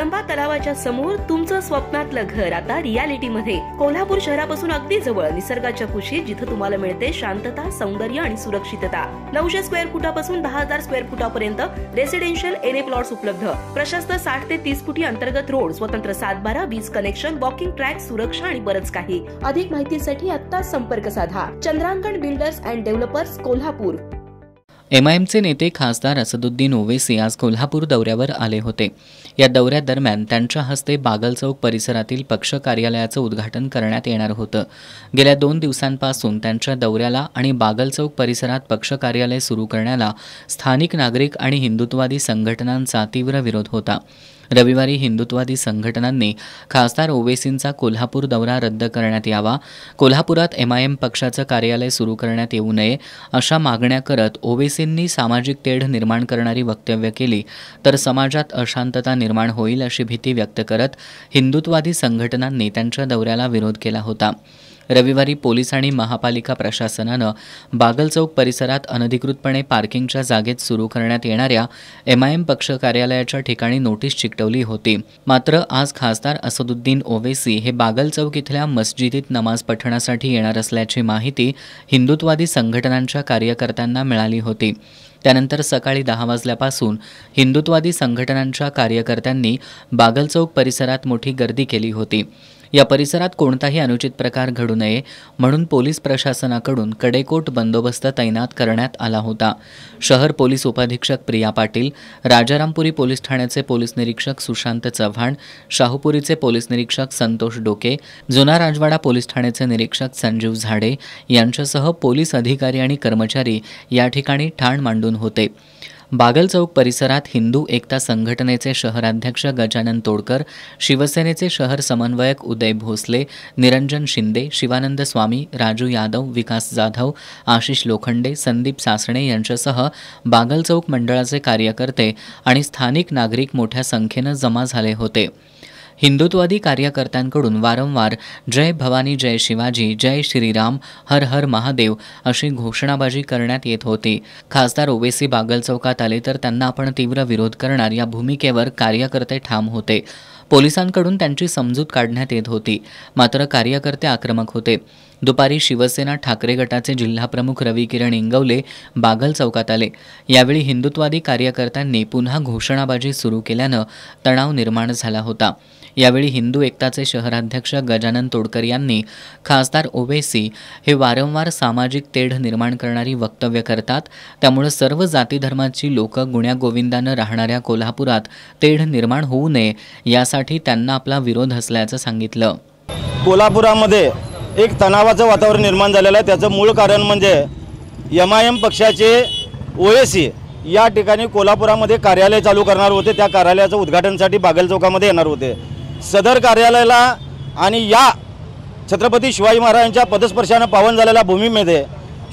कळंबा तलावाच्या समोर तुमचं स्वप्नातलं घर आता रियालिटीमध्ये। कोल्हापूर शहरापासून अगदी जवळ, निसर्गाच्या कुशीत, जिथे तुम्हाला मिळते शांतता, सौंदर्य आणि सुरक्षितता। 900 स्क्वेअर फुटापासून 10,000 स्क्वेअर फुटापर्यंत रेसिडेन्शियल एनए प्लॉट्स उपलब्ध। प्रशस्त 60 ते 30 फुटी अंतर्गत रोड, स्वतंत्र 7/12 वीज कनेक्शन, वॉकिंग ट्रॅक, सुरक्षा आणि बरंच काही। अधिक माहितीसाठी आता संपर्क साधा। चंद्रांकन बिल्डर्स अँड डेव्हलपर्स, कोल्हापूर। एमआयएमचे नेते खासदार असदुद्दीन ओवैसी आज कोल्हापूर दौऱ्यावर आले होते। या दौऱ्यादरम्यान त्यांच्या हस्ते बागल चौक परिसरातील पक्ष कार्यालयाचं उद्घाटन करण्यात येणार होतं। गेल्या 2 दिवसांपासून त्यांच्या दौऱ्याला आणि बागल चौक परिसरात पक्ष कार्यालय सुरू करण्याला स्थानिक नागरिक आणि हिंदुत्ववादी संघटनांचा तीव्र विरोध होता। रविवारी हिंदुत्ववादी संघटनांनी खासदार ओवैसींचा कोल्हापूर दौरा रद्द करण्यात यावा, कोल्हापुरात एमआयएम पक्षाचं कार्यालय सुरू करण्यात येऊ नये अशा मागण्या करत ओवैसींनी सामाजिक तेढ निर्माण करणारी वक्तव्य केली तर समाजात अशांतता निर्माण होईल अशी भीती व्यक्त करत हिंदुत्ववादी संघटनांनी त्यांच्या दौऱ्याला विरोध केला होता। रविवारी पोलीस आणि महापालिका प्रशासनानं बागल चौक परिसरात अनधिकृतपणे पार्किंगच्या जागेत सुरू करण्यात येणाऱ्या एमआयएम पक्ष कार्यालयाच्या ठिकाणी नोटीस चिकटवली होती। मात्र आज खासदार असदुद्दीन ओवैसी हे बागल चौक इथल्या मस्जिदीत नमाज पठणासाठी येणार असल्याची माहिती हिंदुत्ववादी संघटनांच्या कार्यकर्त्यांना मिळाली होती। त्यानंतर सकाळी 10 वाजल्यापासून हिंदुत्ववादी संघटनांच्या कार्यकर्त्यांनी बागल चौक परिसरात मोठी गर्दी केली होती। या परिसरात कोणताही अनुचित प्रकार घडू नये म्हणून पोलीस प्रशासनाकडून कडेकोट बंदोबस्त तैनात करण्यात आला होता। शहर पोलीस उपाधीक्षक प्रिया पाटील, राजारामपुरी पोलीस ठाण्याचे पोलीस निरीक्षक सुशांत चव्हाण, शाहूपुरीचे पोलीस निरीक्षक संतोष डोके, जुना राजवाडा पोलीस ठाण्याचे निरीक्षक संजीव झाडे यांच्यासह पोलीस अधिकारी आणि कर्मचारी या ठिकाणी ठाण मांडून होते। बागल चौक परिसरात हिंदू एकता संघटनेचे शहराध्यक्ष गजानन तोडकर, शिवसेनेचे शहर समन्वयक उदय भोसले, निरंजन शिंदे, शिवानंद स्वामी, राजू यादव, विकास जाधव, आशिष लोखंडे, संदीप सासणे यांच्यासह बागल चौक मंडळाचे कार्यकर्ते आणि स्थानिक नागरिक मोठ्या संख्येनं जमा झाले होते। हिंदुत्ववादी कार्यकर्त्यांकडून वारंवार जय भवानी, जय शिवाजी, जय श्रीराम, हर हर महादेव अशी घोषणाबाजी करण्यात येत होती। खासदार ओवैसी बागल चौकात आले तर त्यांना आपण तीव्र विरोध करणार या भूमिकेवर कार्यकर्ते ठाम होते। पोलिसांकडून त्यांची समजूत काढण्यात येत होती, मात्र कार्यकर्ते आक्रमक होते। दुपारी शिवसेना ठाकरे गटाचे जिल्हाप्रमुख रवी किरण इंगवले बागल चौकात आले। यावेळी हिंदुत्ववादी कार्यकर्त्यांनी पुन्हा घोषणाबाजी सुरू केल्यानं तणाव निर्माण झाला होता। यावेळी हिंदू एकताचे शहराध्यक्ष गजानन तोडकर यांनी खासदार ओवैसी हे वारंवार सामाजिक तेढ निर्माण करणारी वक्तव्य करतात, त्यामुळे सर्व जाती धर्माची लोक गुण्यागोविंदानं राहणाऱ्या कोल्हापुरात तेढ निर्माण होऊ नये यासाठी त्यांना आपला विरोध असल्याचं सांगितलं। कोल्हापुरामध्ये एक तणावाचं वातावरण निर्माण झालेलं आहे। त्याचं मूळ कारण म्हणजे एमआयएम पक्षाचे ओवैसी या ठिकाणी कोल्हापुरामध्ये कार्यालय चालू करणार होते। त्या कार्यालयाचं उद्घाटनासाठी बागल चौकामध्ये येणार होते। सदर कार्यालयाला आणि या छत्रपती शिवाजी महाराजांच्या पदस्पर्शानं पावन झालेल्या भूमीमध्ये,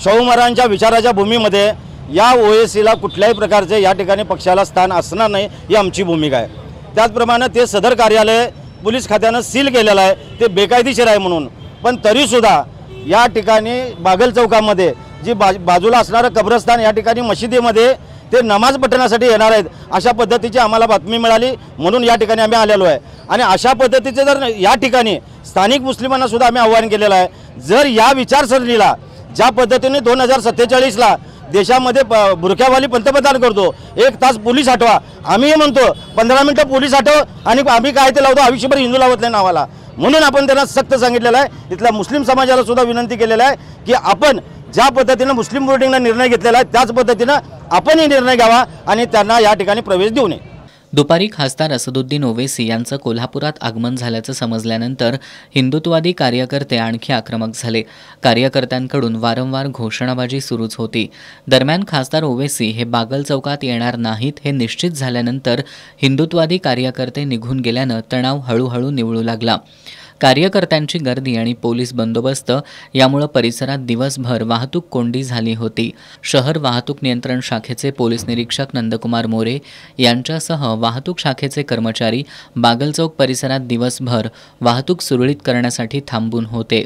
शाहू महाराजांच्या विचाराच्या भूमीमध्ये या ओवैसीला कुठल्याही प्रकारचे या ठिकाणी पक्षाला स्थान असणार नाही ही आमची भूमिका आहे। त्याचप्रमाणे ते सदर कार्यालय पोलीस खात्यानं सील केलेलं आहे, ते बेकायदेशीर आहे म्हणून। पण तरीसुद्धा या ठिकाणी बागल चौकामध्ये जी बाजूला असणारं कब्रस्तान या ठिकाणी मशिदीमध्ये ते नमाज पठणासाठी येणार आहेत अशा पद्धतीची आम्हाला बातमी मिळाली, म्हणून या ठिकाणी आम्ही आलेलो आहे। आणि अशा पद्धतीचे जर या ठिकाणी स्थानिक मुस्लिमांना सुद्धा आम्ही आव्हान केलेलं आहे, जर या विचारसरणीला ज्या पद्धतीने 2047ला देशामध्ये बुरख्यावाली पंतप्रधान करतो, 1 तास पोलीस हटवा, आम्ही म्हणतो 15 मिनिटं पोलीस हटव आणि आम्ही काय ते लावतो, आयुष्यभर हिंदू लावत नाही नावाला। म्हणून आपण त्यांना सक्त सांगितलेलं आहे। इथल्या मुस्लिम समाजाला सुद्धा विनंती केलेली आहे की आपण ज्या पद्धतीने मुस्लिम बोर्डिंगने निर्णय घेतलेला आहे त्याच पद्धतीने आपणही निर्णय घ्यावा आणि त्यांना या ठिकाणी प्रवेश देऊ नये। दुपारी खासदार असदुद्दीन ओवैसी यांचं कोल्हापुरात आगमन झाल्याचं समजल्यानंतर हिंदुत्ववादी कार्यकर्ते आणखी आक्रमक झाले। कार्यकर्त्यांकडून वारंवार घोषणाबाजी सुरूच होती। दरम्यान खासदार ओवैसी हे बागल चौकात येणार नाहीत हे निश्चित झाल्यानंतर हिंदुत्ववादी कार्यकर्ते निघून गेल्यानं तणाव हळूहळू निवळू लागला। कार्यकर्त्यांची गर्दी आणि पोलीस बंदोबस्त यामुळे परिसरात दिवसभर वाहतूक कोंडी झाली होती। शहर वाहतूक नियंत्रण शाखेचे पोलीस निरीक्षक नंदकुमार मोरे यांच्यासह वाहतूक शाखेचे कर्मचारी बागल चौक परिसरात दिवसभर वाहतूक सुरळीत करण्यासाठी थांबून होते।